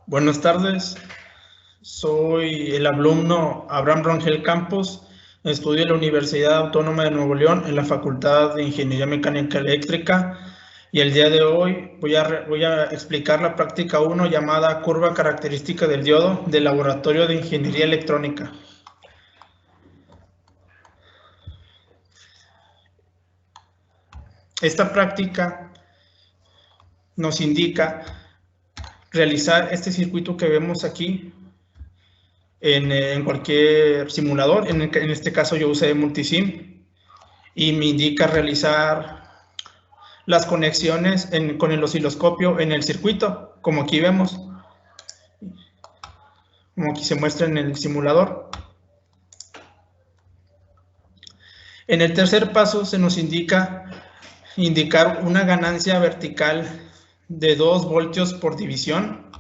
Buenas tardes, soy el alumno Abraham Rangel Campos, estudio en la Universidad Autónoma de Nuevo León en la Facultad de Ingeniería Mecánica Eléctrica y el día de hoy voy a explicar la práctica 1 llamada curva característica del diodo del Laboratorio de Ingeniería Electrónica. Esta práctica nos indica realizar este circuito que vemos aquí en cualquier simulador. En este caso yo usé Multisim y me indica realizar las conexiones con el osciloscopio en el circuito, como aquí vemos, como aquí se muestra en el simulador. En el tercer paso se nos indicar una ganancia vertical de 2 voltios por división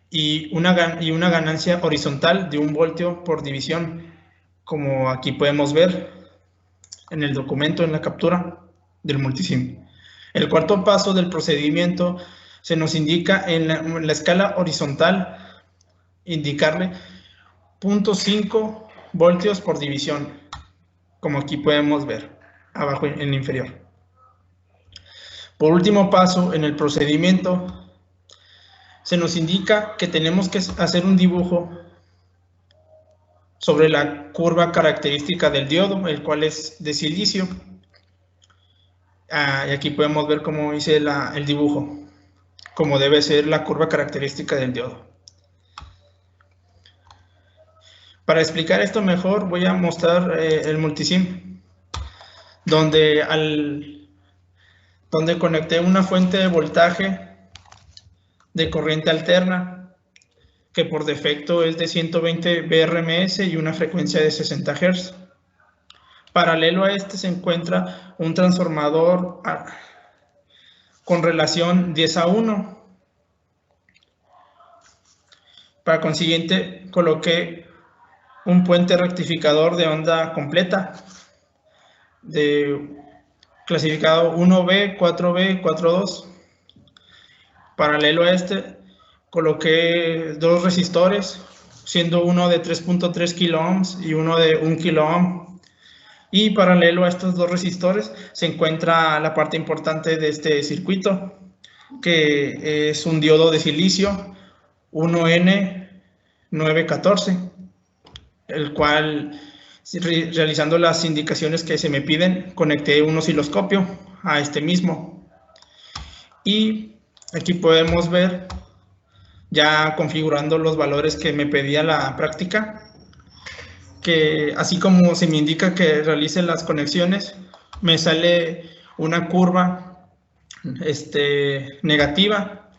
y una ganancia horizontal de 1 voltio por división, como aquí podemos ver en el documento, en la captura del Multisim. El cuarto paso del procedimiento se nos indica en la escala horizontal, indicarle 0.5 voltios por división, como aquí podemos ver, abajo en el inferior. Por último paso, en el procedimiento, se nos indica que tenemos que hacer un dibujo sobre la curva característica del diodo, el cual es de silicio. Y aquí podemos ver cómo hice el dibujo, como debe ser la curva característica del diodo. Para explicar esto mejor, voy a mostrar el Multisim, donde conecté una fuente de voltaje de corriente alterna, que por defecto es de 120 BRMS y una frecuencia de 60 Hz. Paralelo a este se encuentra un transformador con relación 10:1. Para consiguiente, coloqué un puente rectificador de onda completa, clasificado 1B, 4B, 4.2. Paralelo a este, coloqué 2 resistores, siendo uno de 3.3 kiloohms y uno de 1 kiloohm. Y paralelo a estos 2 resistores se encuentra la parte importante de este circuito, que es un diodo de silicio 1N914, el cual, realizando las indicaciones que se me piden, conecté un osciloscopio a este mismo. Y aquí podemos ver, ya configurando los valores que me pedía la práctica, que así como se me indica que realice las conexiones, me sale una curva negativa.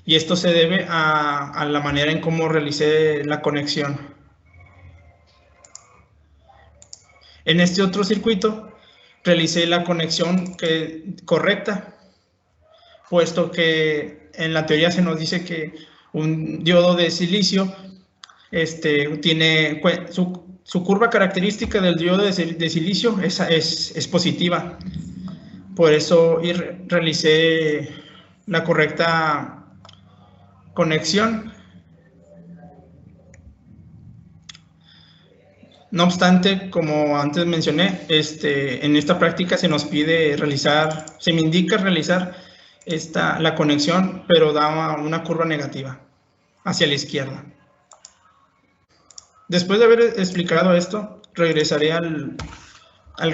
Y esto se debe a la manera en cómo realicé la conexión. En este otro circuito realicé la conexión correcta, puesto que en la teoría se nos dice que un diodo de silicio tiene su curva característica del diodo de silicio es positiva. Por eso realicé la correcta conexión. No obstante, como antes mencioné, en esta práctica se nos pide se me indica realizar la conexión, pero da una curva negativa hacia la izquierda. Después de haber explicado esto, regresaré al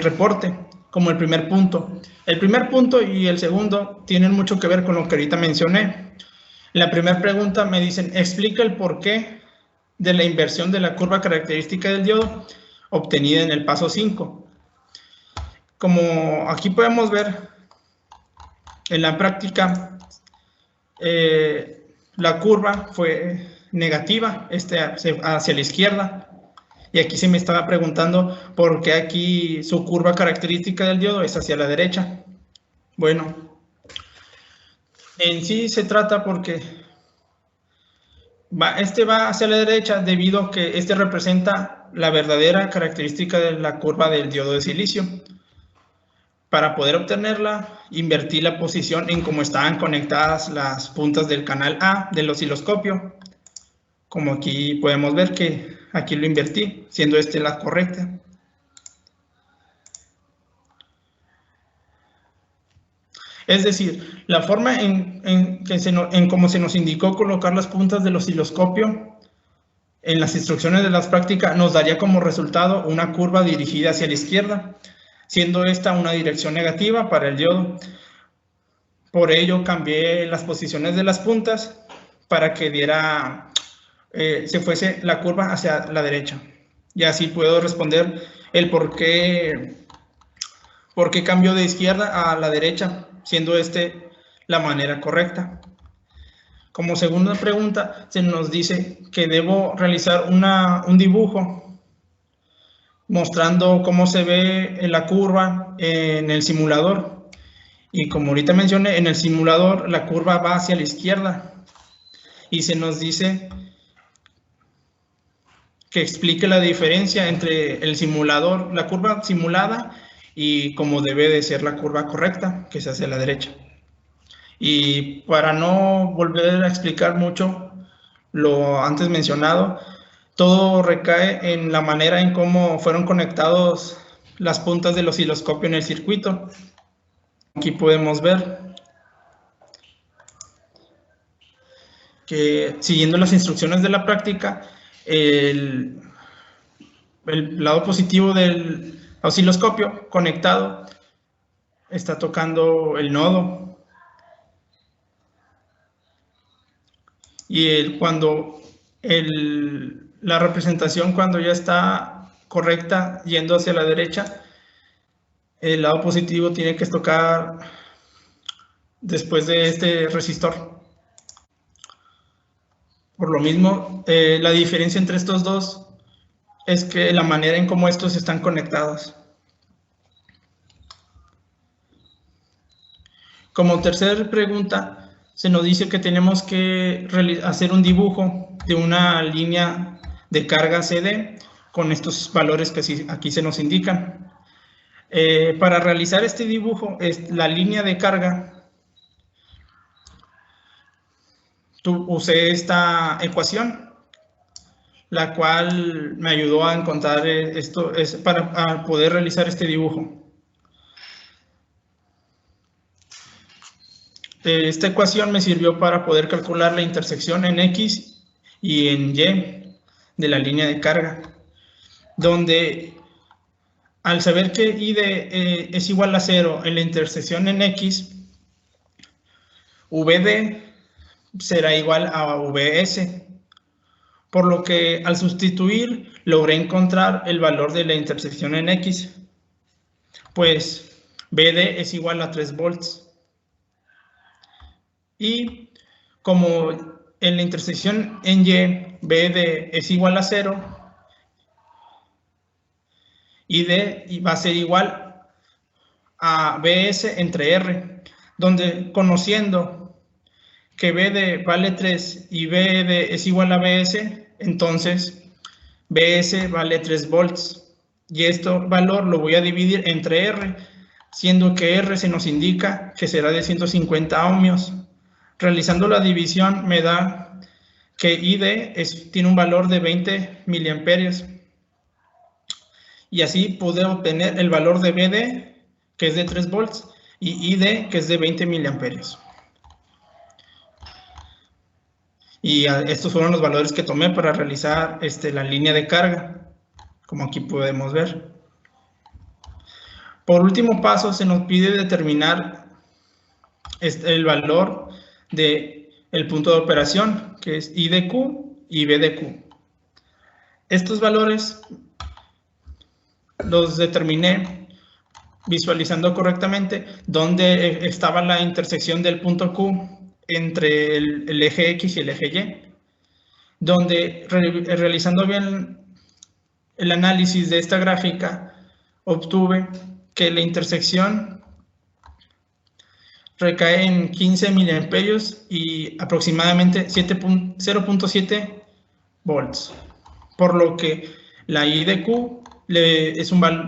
reporte como el primer punto. El primer punto y el segundo tienen mucho que ver con lo que ahorita mencioné. En la primera pregunta me dicen, explica el porqué de la inversión de la curva característica del diodo obtenida en el paso 5. Como aquí podemos ver en la práctica, la curva fue negativa hacia la izquierda, y aquí se me estaba preguntando por qué aquí su curva característica del diodo es hacia la derecha. Bueno, en sí se trata porque va hacia la derecha debido a que representa la verdadera característica de la curva del diodo de silicio. Para poder obtenerla, invertí la posición en cómo estaban conectadas las puntas del canal A del osciloscopio. Como aquí podemos ver que aquí lo invertí, siendo la correcta. Es decir, la forma en cómo se nos indicó colocar las puntas del osciloscopio en las instrucciones de la práctica nos daría como resultado una curva dirigida hacia la izquierda, siendo esta una dirección negativa para el diodo. Por ello cambié las posiciones de las puntas para que se fuese la curva hacia la derecha. Y así puedo responder el por qué cambió de izquierda a la derecha, siendo la manera correcta. Como segunda pregunta, se nos dice que debo realizar un dibujo mostrando cómo se ve la curva en el simulador. Y como ahorita mencioné, en el simulador la curva va hacia la izquierda. Y se nos dice que explique la diferencia entre el simulador, la curva simulada, y cómo debe de ser la curva correcta, que es hacia la derecha. Y para no volver a explicar mucho lo antes mencionado, todo recae en la manera en cómo fueron conectados las puntas del osciloscopio en el circuito. Aquí podemos ver que siguiendo las instrucciones de la práctica, el lado positivo del osciloscopio conectado está tocando el nodo. Y la representación, cuando ya está correcta yendo hacia la derecha, el lado positivo tiene que tocar después de este resistor. Por lo mismo, la diferencia entre estos dos es que la manera en cómo estos están conectados. Como tercera pregunta, se nos dice que tenemos que hacer un dibujo de una línea de carga CD con estos valores que aquí se nos indican. Para realizar este dibujo, la línea de carga, usé esta ecuación, la cual me ayudó a encontrar para poder realizar este dibujo. Esta ecuación me sirvió para poder calcular la intersección en X y en Y de la línea de carga, donde al saber que I es igual a 0 en la intersección en X, VD será igual a VS, por lo que al sustituir logré encontrar el valor de la intersección en X, pues VD es igual a 3 volts. Y como en la intersección en Y, BD es igual a 0, ID va a ser igual a BS entre R, donde conociendo que BD vale 3 y BD es igual a BS, entonces BS vale 3 volts. Y este valor lo voy a dividir entre R, siendo que R se nos indica que será de 150 ohmios. Realizando la división me da que ID tiene un valor de 20 miliamperios. Y así pude obtener el valor de BD, que es de 3 volts, y ID, que es de 20 miliamperios. Y estos fueron los valores que tomé para realizar la línea de carga, como aquí podemos ver. Por último paso, se nos pide determinar el valor del punto de operación, que es IDQ y BDQ. Estos valores los determiné visualizando correctamente dónde estaba la intersección del punto Q entre el eje X y el eje Y, donde realizando bien el análisis de esta gráfica, obtuve que la intersección recae en 15 miliamperios y aproximadamente 0.7 volts, por lo que la IDQ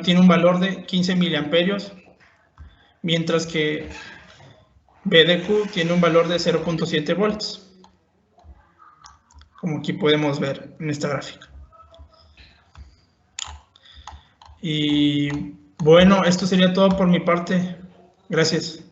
tiene un valor de 15 miliamperios mientras que B de Q tiene un valor de 0.7 volts, como aquí podemos ver en esta gráfica. Y bueno, esto sería todo por mi parte. Gracias.